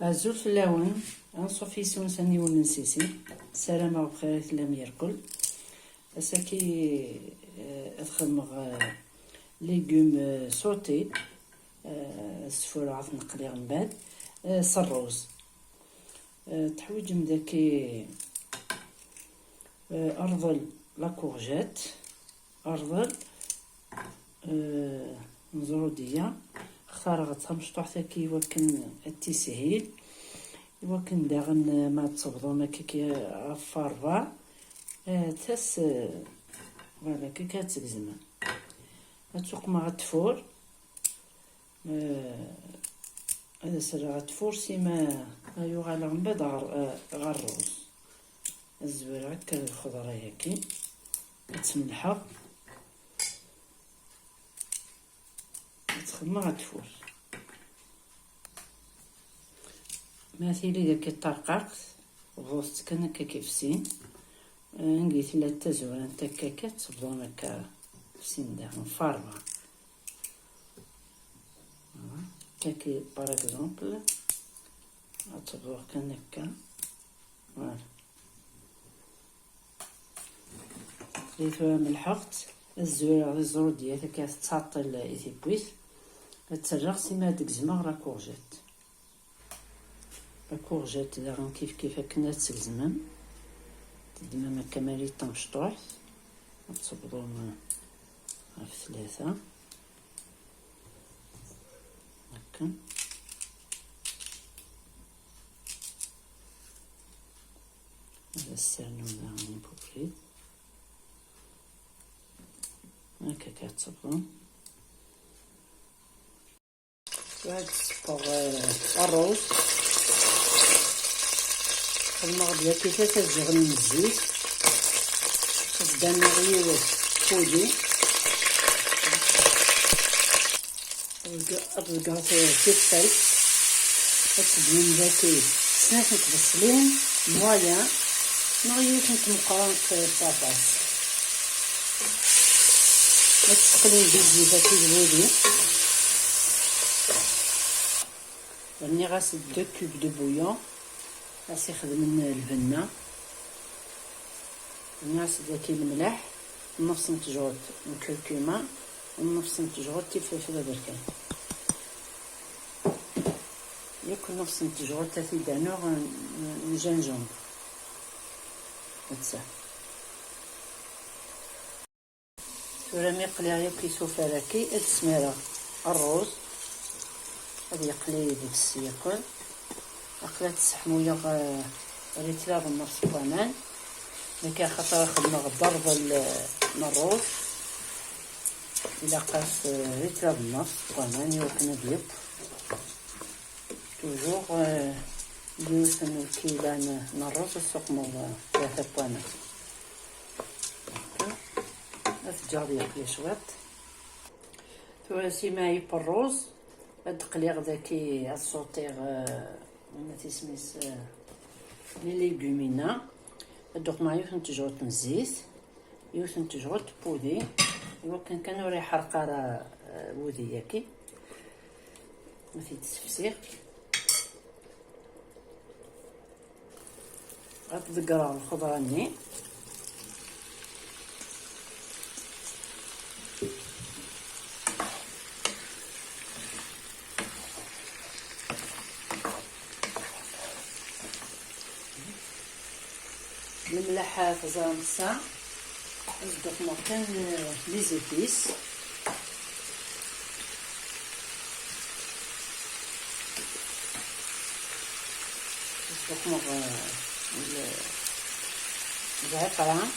عزول فلاون غنصوفي سونساني وننسيسي سلامة بخير تلام يركل اساكي ادخل ليغوم سوتي السفورة عاد نقليها من بعد صروز تحويج من داكي ارضل لا كورجيت ارضل مزرودية اختار غتمشطوح تاكي وكن التسهيل وكن داغن ما تصبضو ما كي فاربع تاس فوالا كي كتزما غتسوق مع التفور هذا سر غتفور سيما يغالى من بعد غا الروز الزويرة هكا الخضرة هاكي كتملحها تخدم غا التفور مثيلي داك الطرقاق غوصت كان هكا كيفسين نقيت لا تزوره نتا كاكا تصبضهم هكا فسين داخل فارما كاكي بار اكزومبل غتصبضوه كان هكا فوالا خليتوها ملحقت الزويره غير الزرود ديالها كتعطل ايثيبويس كتسرغ سيما هاديك زعما راه كورجيت لا كورجيت داغن كيف كنا تسلزمن تدمم هكا مالي طمشطوح غتصبضوهم في ثلاثة هكا هذا السرنون داغن بوبريد هكا كتصبضوهم وهاد الصباغ الروز المغربية كيفاش تجغل من الزيت خدامة غير فودي الرقا في الصيف كتبين داكي سناك نتبصلين مواليان نغيوش نتمقران في الطاطاس كتسقلين بالزيت هاكي زويدين راني غاسل 2 كوب دو بويون غاسي خدم البنة ناس داكي الملح نص نتجوط من كركمة ونص نتجوط فلفل بركان ياكل نص نتجوط تاثي دانوغ من جنجون هتسا ورا ميقلي ياكي سوفاراكي هاد السميرة الروز هادي يقلي ديك السياكل أقلات السحموية ريتلا بالنص كمان لكن خاطر خدمة ضرب الروز إلا قاس ريتلا بالنص كمان يوكنا ديب توجور يوسن الكيلان الروز السقمو 3 كمان أتجار يقلي شويط تواسي معي بالروز هاد القليغ داكي الصوتيغ ما تسميس لي ليغومينا دوك ما يوثن تجوط الزيت يوثن تجوط بودي يمكن كانوا راه حرقه راه بودي ياكي ما في تسفسيغ غتذكر الخضراني الملح فزامسا نزدوك مكان لي زيبيس نزدوك مغ الزعتران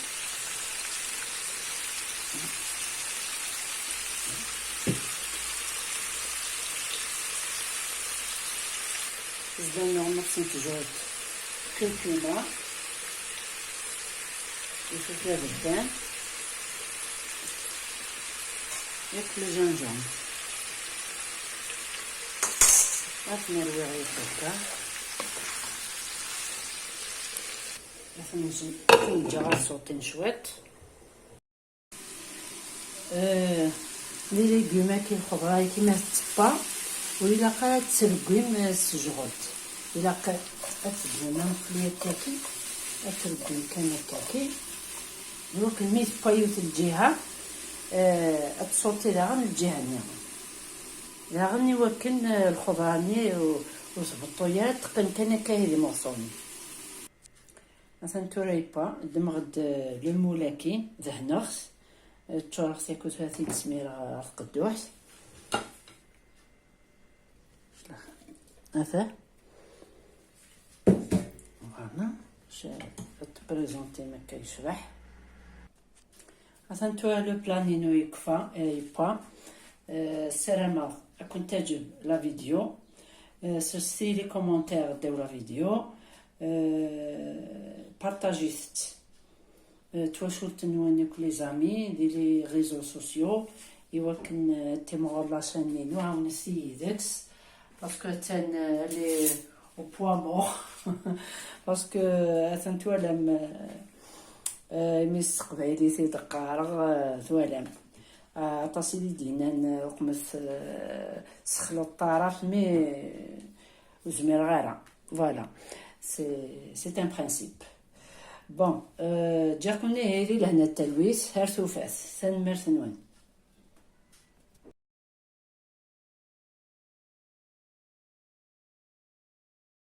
زدنا نص نتجوط كركمة وفلفل بردان ياكل جنجون غاف نروي غير هكا نجي غنصوتي شويط لي ليغوم كي الخضره كيما التبا وإلا قالت تسلقوم السجغوت إلا أتبعنا مقلية تاكي أتردو كان تاكي دروك الميت بايوت الجهة أتصوتي داغن الجهة نيغن داغن يوكن الخضراني وصبطويات كان كاهي مغصوني مثلا توريبا دمغد للمولاكي ذهنغس تشورغ سيكوت هاتي تسمير القدوح هذا فوالا تبريزونتي مكا يشرح مثلا توا لو بلانينو يكفى يبا سلامة كون تعجب لا فيديو سرسي لي كومونتير ديال لا فيديو بارطاجيت تواشلت نوانيك لي زامي دي لي ريزو سوسيو يوكن تيمغور لاشين نينو عاون سيدكس باسكو تان لي او بوا مور باسكو اثن توالم ميس قبايلي تيدقارغ توالم عطاسي لي دينا قمت سخلو الطرف مي وزمير غيره فوالا سي ان برينسيپ بون جاكوني هيري لهنا التلويث هار توفاث ثان مرث نوان